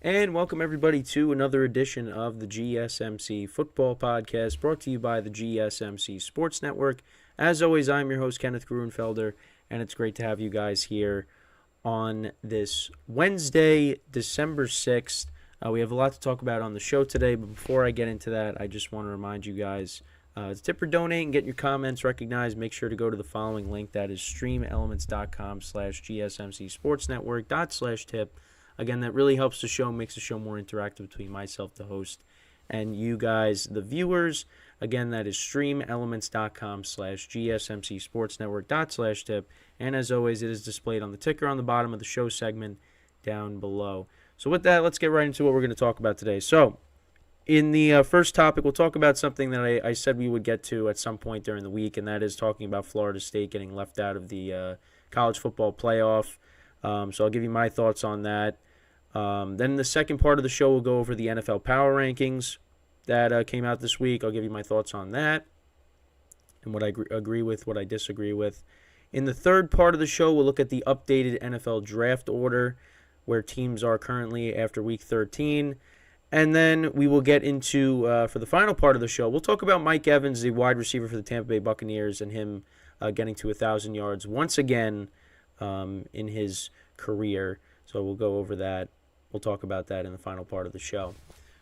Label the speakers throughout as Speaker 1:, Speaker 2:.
Speaker 1: And welcome everybody to another edition of the GSMC Football Podcast, brought to you by the GSMC Sports Network. As always, I'm your host, Kenneth Gruenfelder, and it's great to have you guys here on this Wednesday, December 6th. We have a lot to talk about on the show today, but before I get into that, I just want to remind you guys to tip or donate and get your comments recognized. Make sure to go to the following link, that is streamelements.com/GSMC/sportsnetwork./tip. Again, that really helps the show, makes the show more interactive between myself, the host, and you guys, the viewers. Again, that is streamelements.com/GSMCsportsnetwork./tip. And as always, it is displayed on the ticker on the bottom of the show segment down below. So with that, let's get right into what we're going to talk about today. So in the first topic, we'll talk about something that I said we would get to at some point during the week, and that is talking about Florida State getting left out of the college football playoff. So I'll give you my thoughts on that. Then the second part of the show, we'll go over the NFL Power Rankings that came out this week. I'll give you my thoughts on that and what I agree with, what I disagree with. In the third part of the show, we'll look at the updated NFL draft order, where teams are currently after Week 13. And then we will get into, for the final part of the show, we'll talk about Mike Evans, the wide receiver for the Tampa Bay Buccaneers, and him getting to 1,000 yards once again in his career. So we'll go over that. We'll talk about that in the final part of the show.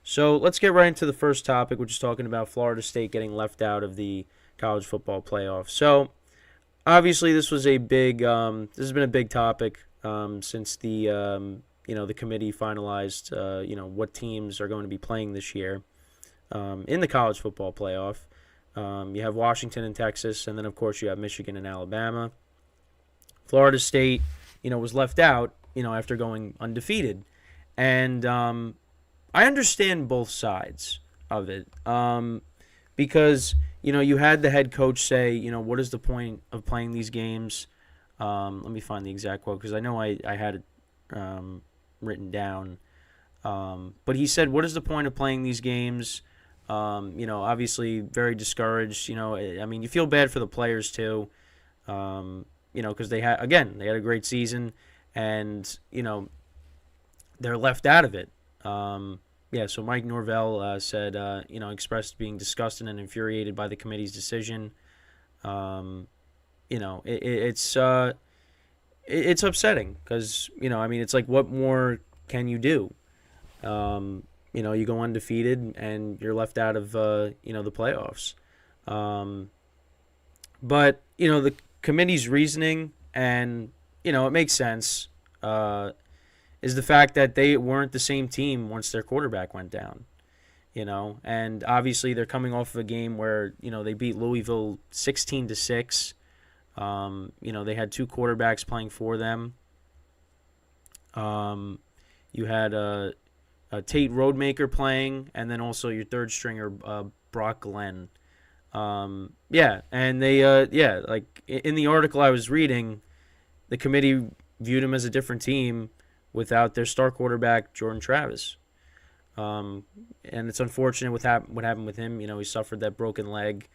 Speaker 1: So let's get right into the first topic, which is talking about Florida State getting left out of the college football playoff. So obviously this was a big, this has been a big topic since the the committee finalized what teams are going to be playing this year in the college football playoff. You have Washington and Texas, and then of course you have Michigan and Alabama. Florida State, was left out, after going undefeated. And I understand both sides of it because, you had the head coach say, what is the point of playing these games? Let me find the exact quote because I know I had it written down. But he said, what is the point of playing these games? Obviously very discouraged. You feel bad for the players too. Because they had a great season, and they're left out of it. So Mike Norvell said, expressed being disgusted and infuriated by the committee's decision. It's upsetting because it's like, what more can you do? You go undefeated and you're left out of the playoffs. But the committee's reasoning, and it makes sense, is the fact that they weren't the same team once their quarterback went down. And obviously they're coming off of a game where they beat Louisville 16-6. They had two quarterbacks playing for them. You had a Tate Rodemaker playing, and then also your third stringer Brock Glenn. And they like in the article I was reading, the committee viewed him as a different team without their star quarterback Jordan Travis. And it's unfortunate what happened with him. He suffered that broken leg,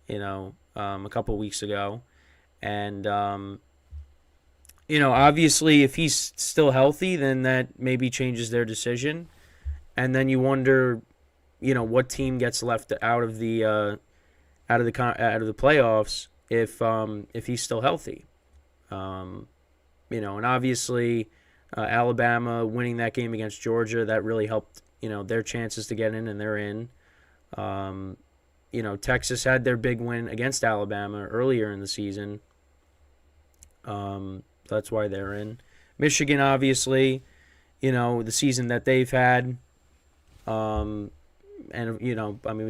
Speaker 1: a couple weeks ago. And obviously if he's still healthy, then that maybe changes their decision. And then you wonder, what team gets left out of the playoffs if he's still healthy. And obviously Alabama winning that game against Georgia, that really helped, their chances to get in, and they're in. Texas had their big win against Alabama earlier in the season. That's why they're in. Michigan, obviously, the season that they've had. We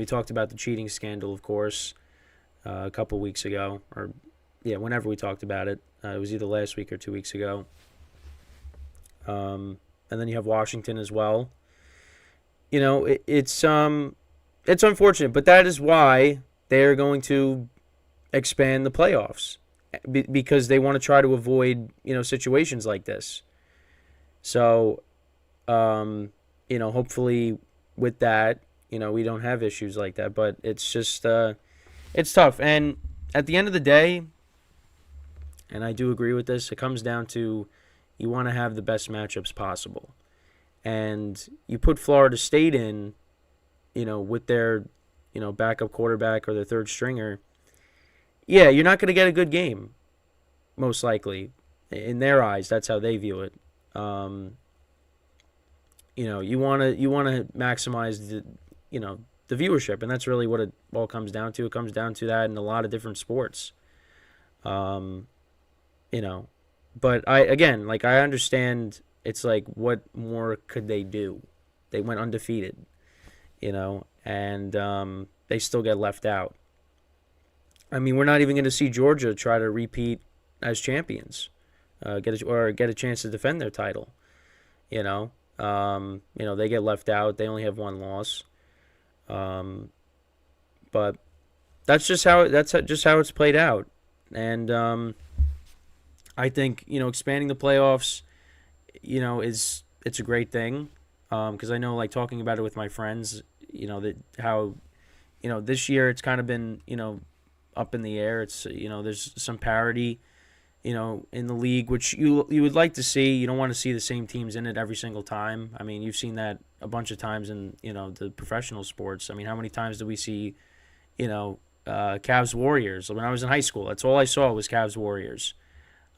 Speaker 1: talked about the cheating scandal, of course, a couple weeks ago, or whenever we talked about it. It was either last week or 2 weeks ago. And then you have Washington as well. It's unfortunate, but that is why they're going to expand the playoffs, because they want to try to avoid situations like this. So hopefully with that we don't have issues like that, but it's just it's tough. And at the end of the day, and I do agree with this, it comes down to you want to have the best matchups possible. and you put Florida State in, with their, backup quarterback or their third stringer, yeah, you're not going to get a good game, most likely. In their eyes, that's how they view it. You want to maximize the viewership, and that's really what it all comes down to. It comes down to that in a lot of different sports. Um, you know, but I understand. It's like, what more could they do? They went undefeated, and they still get left out. I mean, we're not even going to see Georgia try to repeat as champions, get a chance to defend their title. They get left out. They only have one loss. But that's just how it's played out. And I think expanding the playoffs, it's a great thing. Because I know, like, talking about it with my friends, that how this year it's kind of been up in the air. It's there's some parity in the league, which you would like to see. You don't want to see the same teams in it every single time. I mean, you've seen that a bunch of times in the professional sports. I mean, how many times do we see Cavs Warriors? When I was in high school, that's all I saw was Cavs Warriors.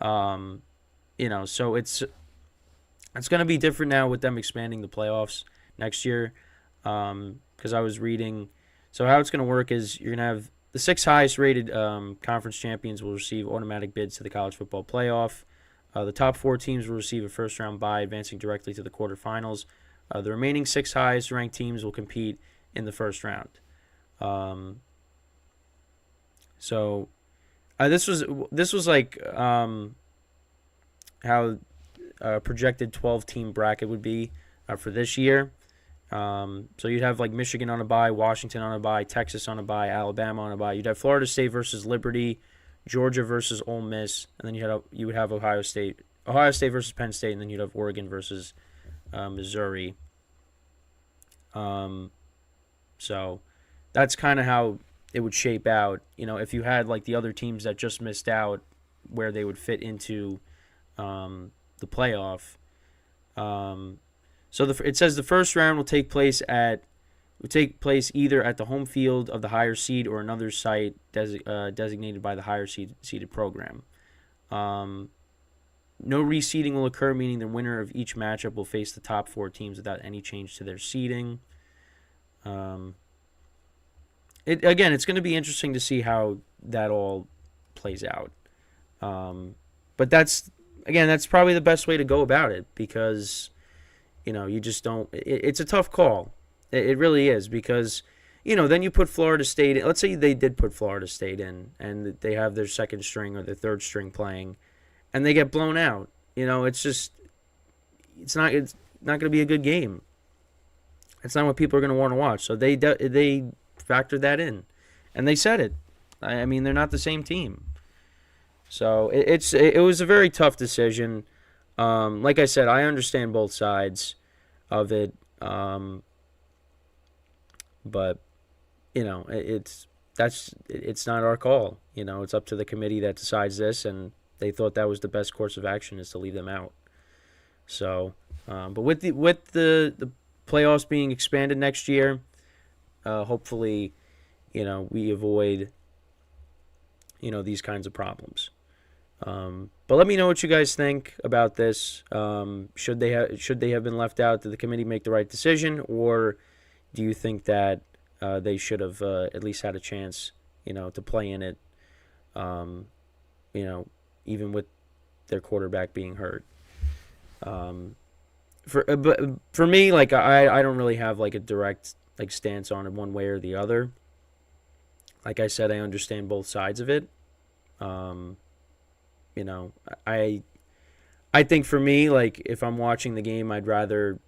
Speaker 1: So it's going to be different now with them expanding the playoffs next year. Because I was reading, so how it's going to work is you're going to have the 6 highest rated conference champions will receive automatic bids to the college football playoff. The top 4 teams will receive a first-round bye, advancing directly to the quarterfinals. The remaining 6 highest ranked teams will compete in the first round. This was like how a projected 12-team bracket would be for this year. So you'd have like Michigan on a bye, Washington on a bye, Texas on a bye, Alabama on a bye. You'd have Florida State versus Liberty, Georgia versus Ole Miss, and then you would have Ohio State versus Penn State, and then you'd have Oregon versus Missouri. So that's kind of how it would shape out. If you had like the other teams that just missed out, where they would fit into the playoff. So it says the first round will take place either at the home field of the higher seed or another site designated by the higher seeded program. No reseeding will occur, meaning the winner of each matchup will face the top 4 teams without any change to their seeding. It's going to be interesting to see how that all plays out. But that's probably the best way to go about it, because you just don't. It's a tough call. It really is, because then you put Florida State in. Let's say they did put Florida State in, and they have their second string or their third string playing, and they get blown out. It's not going to be a good game. It's not what people are going to want to watch. So they factored that in, and they said it. I mean, they're not the same team. So it was a very tough decision. Like I said, I understand both sides of it. But it's not our call. It's up to the committee that decides this, and they thought that was the best course of action, is to leave them out. So, but with the playoffs being expanded next year, hopefully, we avoid these kinds of problems. But let me know what you guys think about this. Should they have been left out? Did the committee make the right decision, or do you think that they should have at least had a chance, to play in it, even with their quarterback being hurt? For me, like, I don't really have like a direct like stance on it one way or the other. Like I said, I understand both sides of it. I think for me, like, if I'm watching the game, I'd rather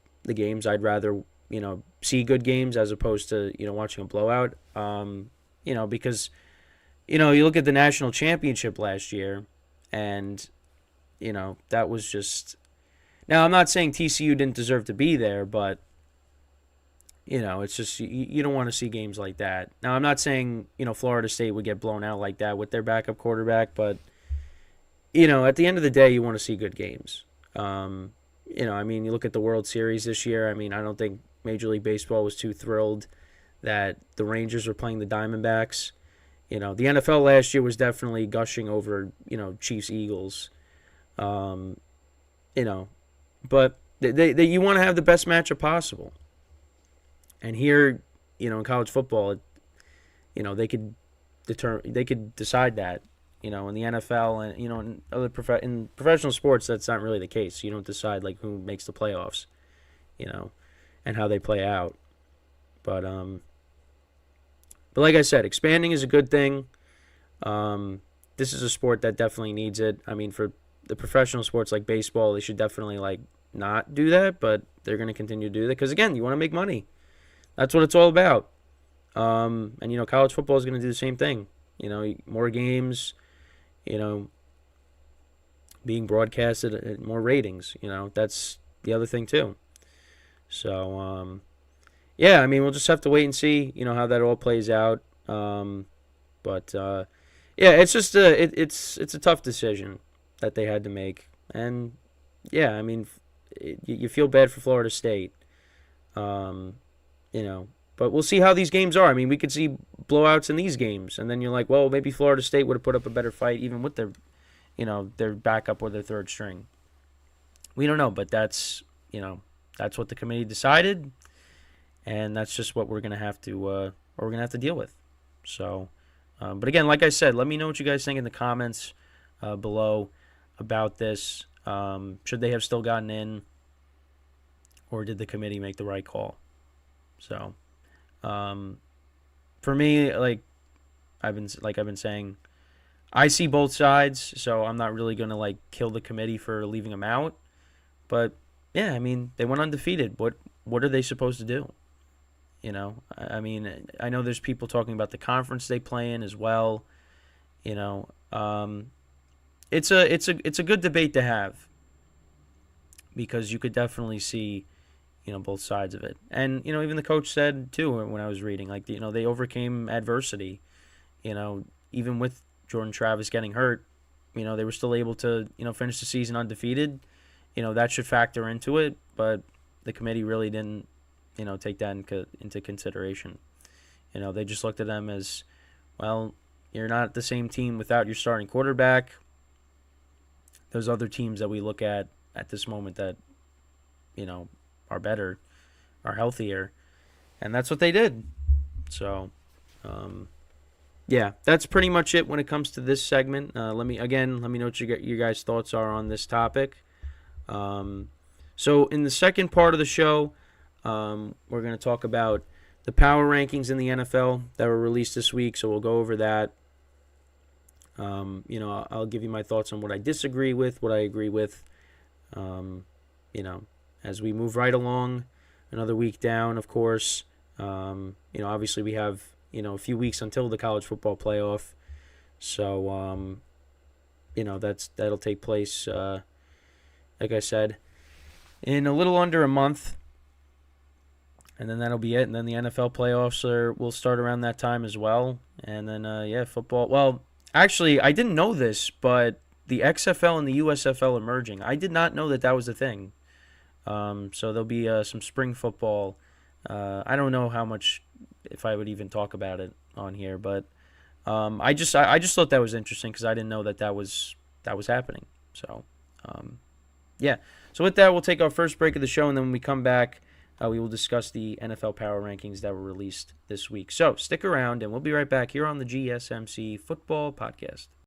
Speaker 1: see good games as opposed to watching a blowout. Because you look at the national championship last year, and that was just. Now, I'm not saying TCU didn't deserve to be there, but it's just you don't want to see games like that. Now, I'm not saying Florida State would get blown out like that with their backup quarterback, but at the end of the day, you want to see good games. I mean, you look at the World Series this year. I mean, I don't think Major League Baseball was too thrilled that the Rangers were playing the Diamondbacks. The NFL last year was definitely gushing over, Chiefs Eagles. Um, you know, but you want to have the best matchup possible. And here, in college football, they could decide that. In the NFL and in in professional sports, that's not really the case. You don't decide like who makes the playoffs, and how they play out. But like I said, expanding is a good thing. This is a sport that definitely needs it. I mean, for the professional sports like baseball, they should definitely like not do that, but they're going to continue to do that because again, you want to make money. That's what it's all about. And college football is going to do the same thing. More games, being broadcasted at more ratings. That's the other thing too. So, yeah, I mean, we'll just have to wait and see, how that all plays out. But yeah, it's just it's a tough decision that they had to make, and yeah, I mean, you feel bad for Florida State, but we'll see how these games are. I mean, we could see blowouts in these games, and then you're like, well, maybe Florida State would have put up a better fight even with their backup or their third string. We don't know, but that's what the committee decided, and that's just what we're gonna have to deal with. So, but again, like I said, let me know what you guys think in the comments below about this. Should they have still gotten in, or did the committee make the right call? So, for me, like I've been saying, I see both sides, so I'm not really gonna like kill the committee for leaving them out. But yeah, I mean, they went undefeated. What are they supposed to do? I mean, I know there's people talking about the conference they play in as well. It's a good debate to have because you could definitely see, both sides of it. And even the coach said too when I was reading, like they overcame adversity. Even with Jordan Travis getting hurt, they were still able to finish the season undefeated. That should factor into it, but the committee really didn't take that into consideration. They just looked at them as, well, you're not the same team without your starting quarterback. Those other teams that we look at this moment that, are better, are healthier, and that's what they did. So, yeah, that's pretty much it when it comes to this segment. Let me know what your guys' thoughts are on this topic. So in the second part of the show, we're going to talk about the power rankings in the NFL that were released this week. So we'll go over that. I'll give you my thoughts on what I disagree with, what I agree with. As we move right along, another week down, of course. Obviously we have a few weeks until the college football playoff. So that'll take place, like I said, in a little under a month. And then that'll be it. And then the NFL playoffs will start around that time as well. And then, football. Well, actually, I didn't know this, but the XFL and the USFL are merging. I did not know that was a thing. So there'll be some spring football. I don't know how much, if I would even talk about it on here, but I just thought that was interesting because I didn't know that was happening. So, yeah. So with that, we'll take our first break of the show, and then when we come back, we will discuss the NFL Power Rankings that were released this week. So stick around, and we'll be right back here on the GSMC Football Podcast.